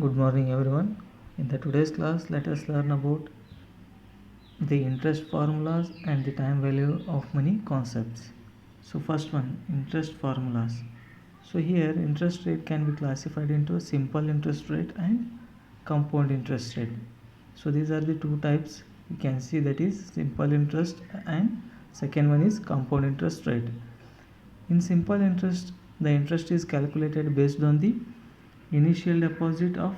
Good morning everyone. In the today's class, let us learn about the interest formulas and the time value of money concepts. So first one, interest formulas. So here interest rate can be classified into simple interest rate and compound interest rate. So these are the two types you can see, that is simple interest and second one is compound interest rate. In simple interest, the interest is calculated based on the initial deposit of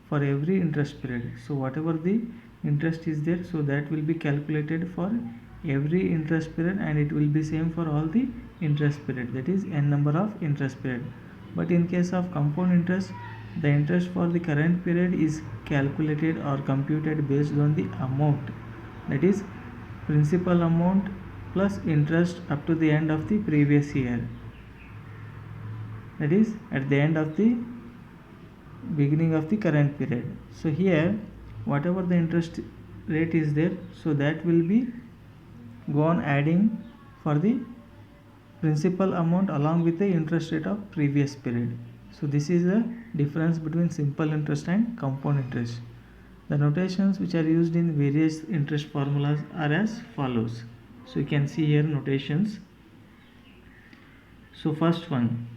for every interest period. So whatever the interest is there, so that will be calculated for every interest period and it will be same for all the interest period, that is n number of interest period. But in case of compound interest, the interest for the current period is calculated or computed based on the amount, that is principal amount plus interest up to the end of the previous year, that is at the end of the beginning of the current period. So here whatever the interest rate is there, so that will be go on adding for the principal amount along with the interest rate of previous period. So this is the difference between simple interest and compound interest. The notations which are used in various interest formulas are as follows. So you can see here notations. So first one,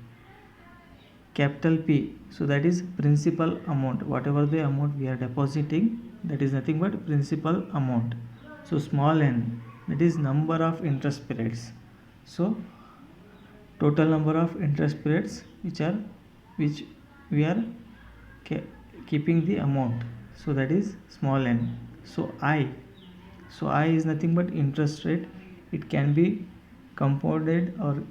capital P, so that is principal amount, whatever the amount we are depositing, that is nothing but principal amount. So small n, that is number of interest periods. So total number of interest periods which we are keeping the amount, so that is small n. So I is nothing but interest rate. It can be compounded or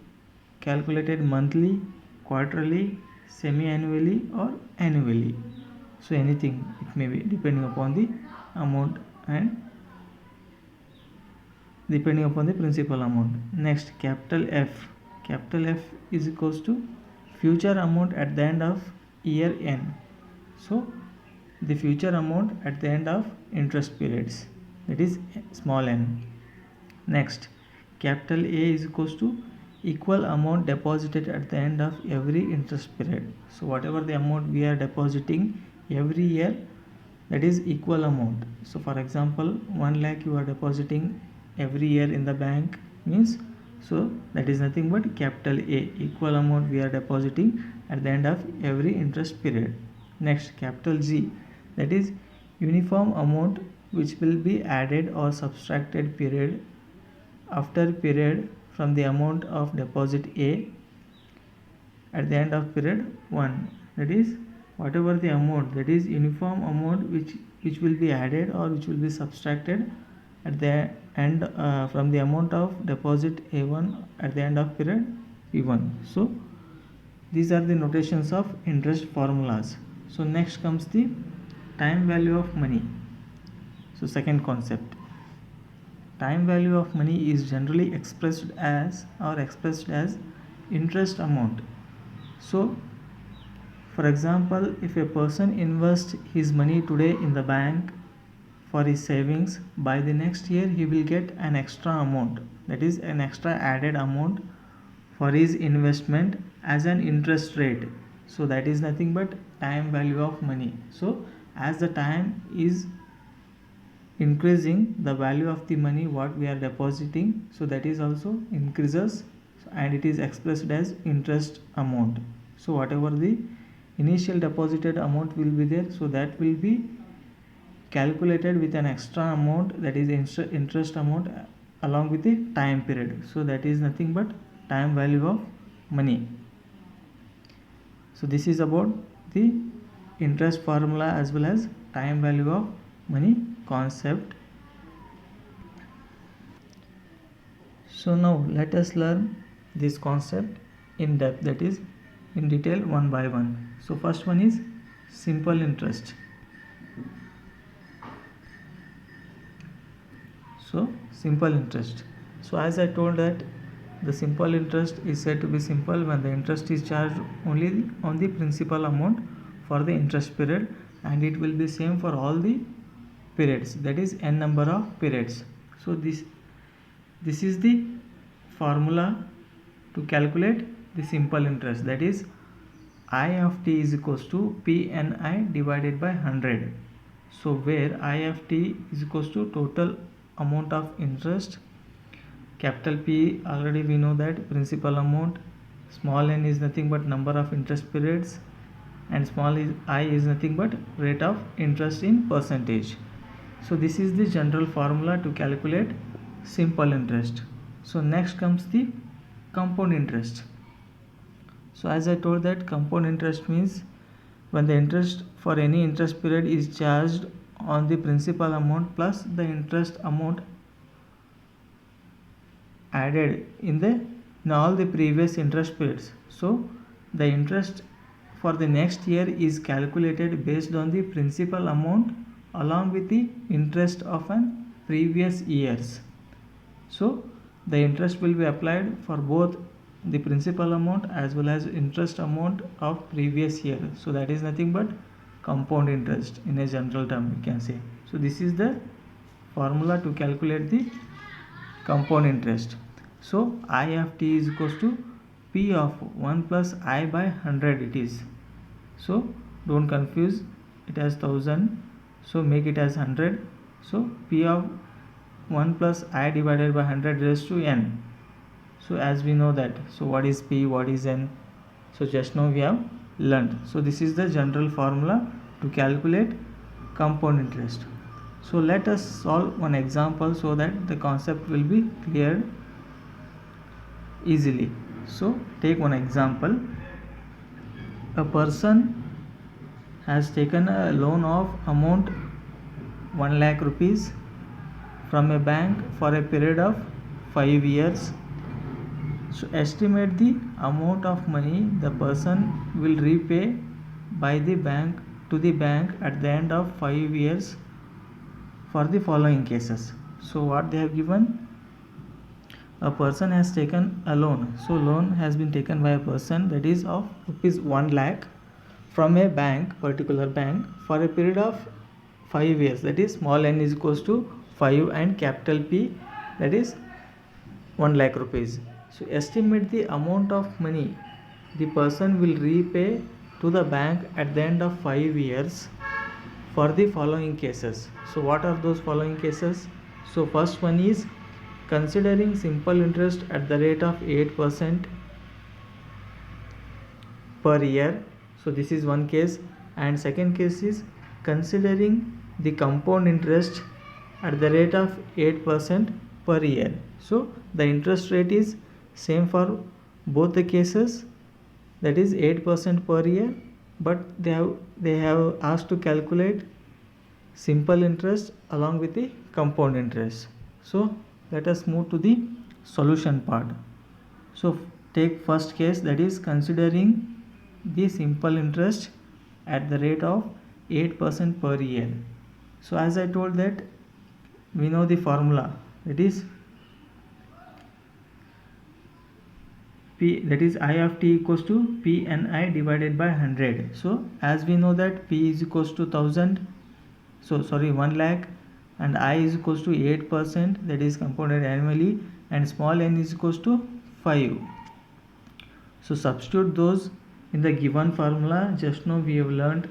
calculated monthly, quarterly, semi-annually or annually. So anything it may be depending upon the amount and depending upon the principal amount. Next, capital F is equals to future amount at the end of year n. So the future amount at the end of interest periods, that is small n. Next, capital A is equals to equal amount deposited at the end of every interest period. So whatever the amount we are depositing every year, that is equal amount. So for example 1 lakh you are depositing every year in the bank, means so that is nothing but capital A, equal amount we are depositing at the end of every interest period. Next, capital G, that is uniform amount which will be added or subtracted period after period from the amount of deposit A at the end of period 1, that is whatever the amount, that is uniform amount which will be added or which will be subtracted at the end from the amount of deposit A1 at the end of period P1. So these are the notations of interest formulas. So next comes the time value of money. So second concept, time value of money is generally expressed as interest amount. So for example, if a person invests his money today in the bank for his savings, by the next year he will get an extra amount, that is an extra added amount for his investment as an interest rate. So that is nothing but time value of money. So as the time is increasing, the value of the money what we are depositing, so that is also increases and it is expressed as interest amount. So whatever the initial deposited amount will be there, so that will be calculated with an extra amount, that is interest amount along with the time period. So that is nothing but time value of money. So this is about the interest formula as well as time value of money concept. So now let us learn this concept in depth, that is in detail one by one. So first one is simple interest. So simple interest. So as I told that the simple interest is said to be simple when the interest is charged only on the principal amount for the interest period and it will be same for all the periods, that is n number of periods. So this is the formula to calculate the simple interest, that is I of t is equals to P(ni) divided by 100. So where I of t is equals to total amount of interest, capital P already we know that principal amount, small n is nothing but number of interest periods, and small I is nothing but rate of interest in percentage. So this is the general formula to calculate simple interest. So next comes the compound interest. So as I told that compound interest means when the interest for any interest period is charged on the principal amount plus the interest amount added in all the previous interest periods. So the interest for the next year is calculated based on the principal amount along with the interest of an previous years. So the interest will be applied for both the principal amount as well as interest amount of previous year. So that is nothing but compound interest in a general term we can say. So this is the formula to calculate the compound interest. So I of t is equals to P of 1 plus I by 100 it is. So don't confuse it as 1000, so make it as 100. So P of 1 plus I divided by 100 raised to n. So as we know that, so what is P, what is n? So just now we have learned. So this is the general formula to calculate compound interest. So let us solve one example so that the concept will be cleared easily. So take one example. A person has taken a loan of amount 1 lakh rupees from a bank for a period of 5 years. So estimate the amount of money the person will repay by the bank to the bank at the end of 5 years for the following cases. So what they have given, a person has taken a loan. So loan has been taken by a person, that is of rupees 1 lakh from a bank, particular bank, for a period of 5 years, that is small n is equals to 5 and capital P, that is 1 lakh rupees. So estimate the amount of money the person will repay to the bank at the end of 5 years for the following cases. So what are those following cases? So first one is considering simple interest at the rate of 8% per year. So this is one case, and second case is considering the compound interest at the rate of 8% per year. So the interest rate is same for both the cases, that is 8% per year, but they have asked to calculate simple interest along with the compound interest. So let us move to the solution part. So take first case, that is considering the simple interest at the rate of 8% per year. So as I told that we know the formula, that is P, that is I of t equals to P(ni) divided by 100. So as we know that P is equals to 1000, so sorry 1 lakh, and I is equals to 8%, that is compounded annually, and small n is equals to 5. So substitute those in the given formula just now we have learned.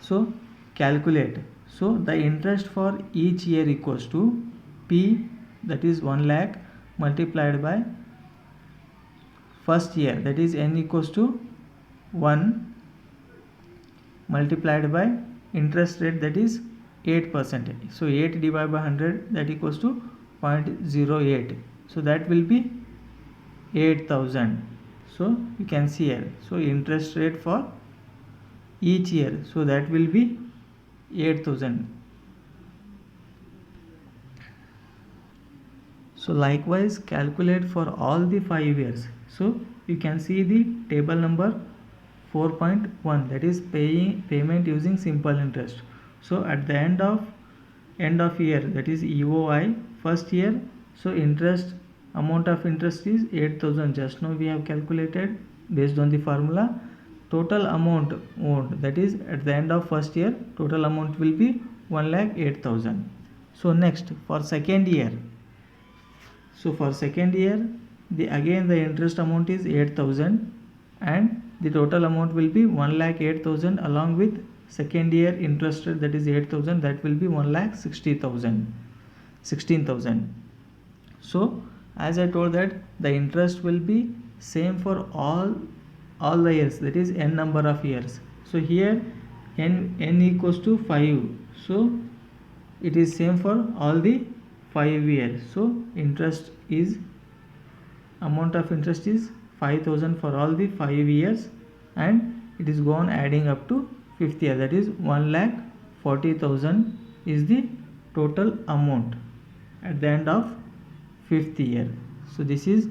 So calculate. So the interest for each year equals to P, that is 1 lakh, multiplied by first year, that is n equals to 1, multiplied by interest rate, that is 8%. So 8 divided by 100, that equals to 0.08. So that will be 8000. So you can see here, so interest rate for each year, so that will be 8000. So likewise calculate for all the 5 years. So you can see the table number 4.1, that is payment using simple interest. So at the end of year, that is EOI first year, so amount of interest is 8000. Just now we have calculated based on the formula. Total amount owed, that is at the end of first year, total amount will be 1,08,000. So next for second year, so for second year again the interest amount is 8000 and the total amount will be 1,08,000 along with second year interest rate, that is 8,000, that will be 1,60,000, 16,000. So as I told that the interest will be same for all the years, that is n number of years. So here n equals to 5, so it is same for all the 5 years. So amount of interest is 5,000 for all the 5 years, and it is gone adding up to 5th year, that is 1,40,000 is the total amount at the end of 5th year. So this is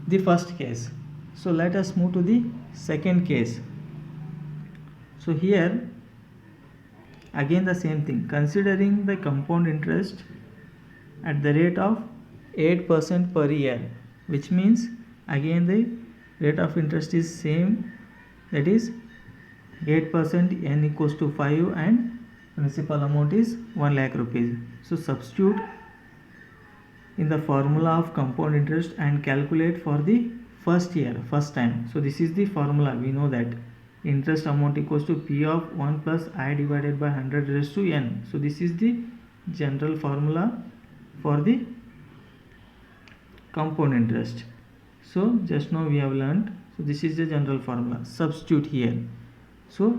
the first case. So let us move to the second case. So here again the same thing, considering the compound interest at the rate of 8% per year, which means again the rate of interest is same, that is 8%, n equals to 5, and principal amount is 1 lakh rupees. So substitute in the formula of compound interest and calculate for the first year, first time. So this is the formula, we know that interest amount equals to P of 1 plus I divided by 100 raised to n. So this is the general formula for the compound interest. So just now we have learned, so this is the general formula, substitute here. So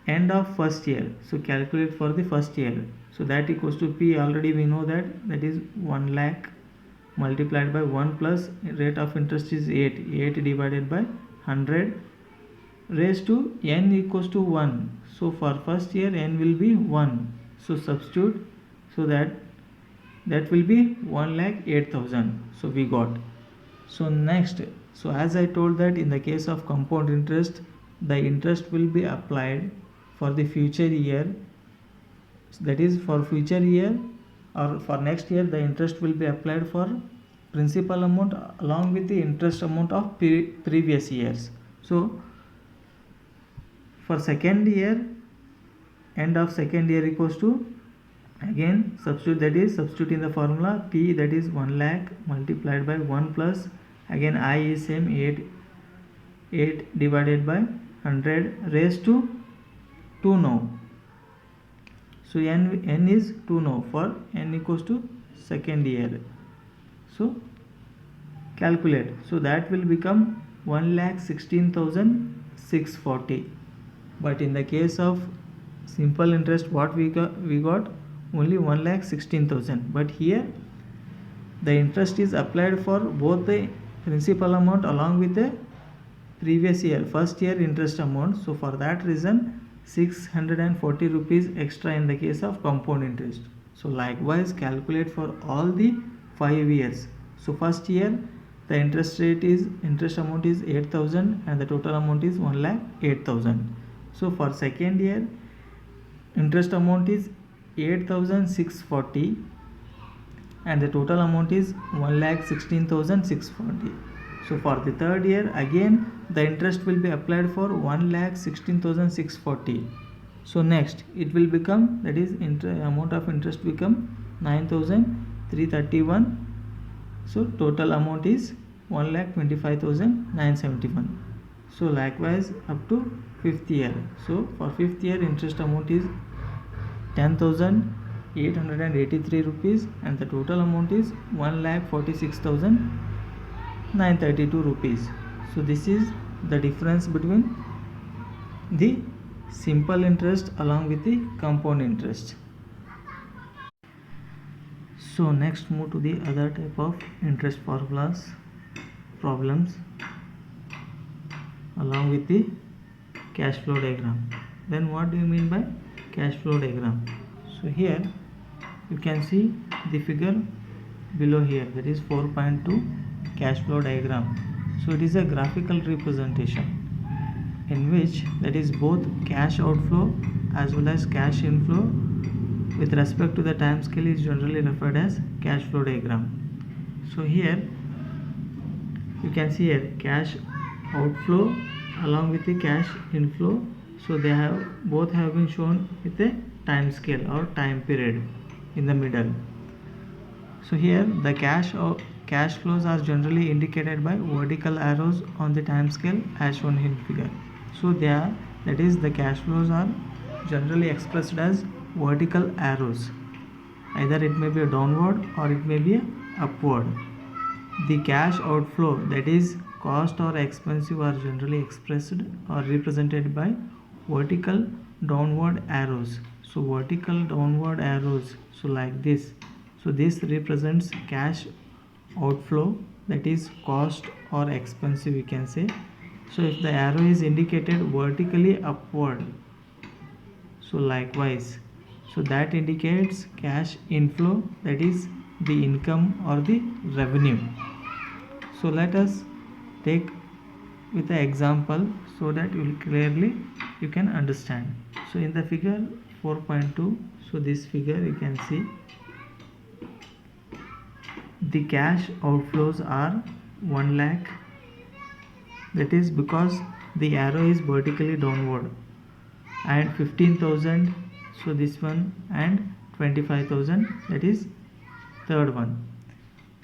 end of first year, so calculate for the first year, so that equals to P, already we know that is 1 lakh multiplied by 1 plus rate of interest is 8 divided by 100 raised to n equals to 1. So for first year n will be 1, so substitute, so that will be 1,08,000. So we got. So next, so as I told that in the case of compound interest, the interest will be applied for the future year, that is for future year or for next year, the interest will be applied for principal amount along with the interest amount of previous years. So for second year, end of second year equals to, again substitute, that is substitute in the formula P, that is 1 lakh multiplied by 1 plus, again I is same 8 divided by 100 raised to 2 now. So n is 2 now for n equals to second year. So calculate, so that will become 1,16,640. But in the case of simple interest, what we got only 1,16,000. But here the interest is applied for both the principal amount along with the previous year first year interest amount. So for that reason 640 rupees extra in the case of compound interest. So likewise calculate for all the 5 years. So first year the interest amount is 8,000 and the total amount is 1,08,000. So for second year interest amount is 8,640 and the total amount is 1,16,640. So for the third year again the interest will be applied for 1,16,640. So next it will become, that is amount of interest become 9,331. So total amount is 1,25,971. So likewise up to 5th year. So for 5th year interest amount is 10,883 rupees and the total amount is 1,46,932 rupees. So this is the difference between the simple interest along with the compound interest. So next move to the other type of interest problems along with the cash flow diagram. Then what do you mean by cash flow diagram? So here you can see the figure below here, that is 4.2 cash flow diagram. So it is a graphical representation in which that is both cash outflow as well as cash inflow with respect to the time scale is generally referred as cash flow diagram. So here you can see here cash outflow along with the cash inflow. So they both have been shown with a time scale or time period in the middle. So here the cash cash flows are generally indicated by vertical arrows on the time scale as shown in figure. So that is the cash flows are generally expressed as vertical arrows. Either it may be a downward or it may be a upward. The cash outflow, that is cost or expensive, are generally expressed or represented by vertical downward arrows. So vertical downward arrows, so like this. So this represents cash outflow, that is cost or expensive, we can say. So if the arrow is indicated vertically upward, so likewise, so that indicates cash inflow, that is the income or the revenue. So let us take with an example so that you can understand. So in the figure 4.2, so this figure you can see the cash outflows are 1 lakh, that is because the arrow is vertically downward, and 15,000, so this one, and 25,000, that is third one.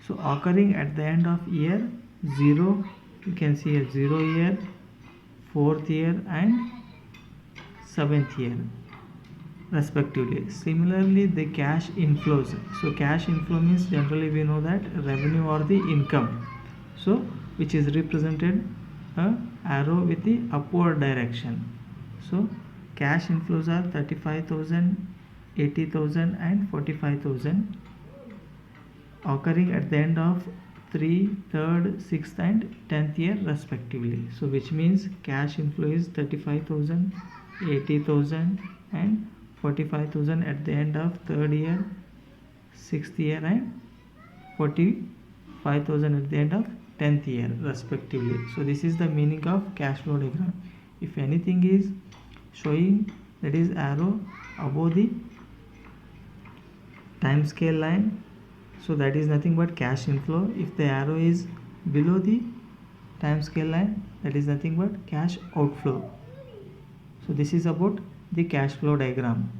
So occurring at the end of year 0, you can see a 0 year, 4th year and 7th year respectively. Similarly, the cash inflows, so cash inflow means generally we know that revenue or the income, so which is represented a arrow with the upward direction. So cash inflows are 35,000, 80,000 and 45,000 occurring at the end of 3rd, 3rd, 6th and 10th year respectively. So which means cash inflow is 35,000, 80,000 and 45,000 at the end of 3rd year, 6th year and 45,000 at the end of 10th year respectively. So this is the meaning of cash flow diagram. If anything is showing, that is arrow above the time scale line, so that is nothing but cash inflow. If the arrow is below the time scale line, that is nothing but cash outflow. So this is about the cash flow diagram.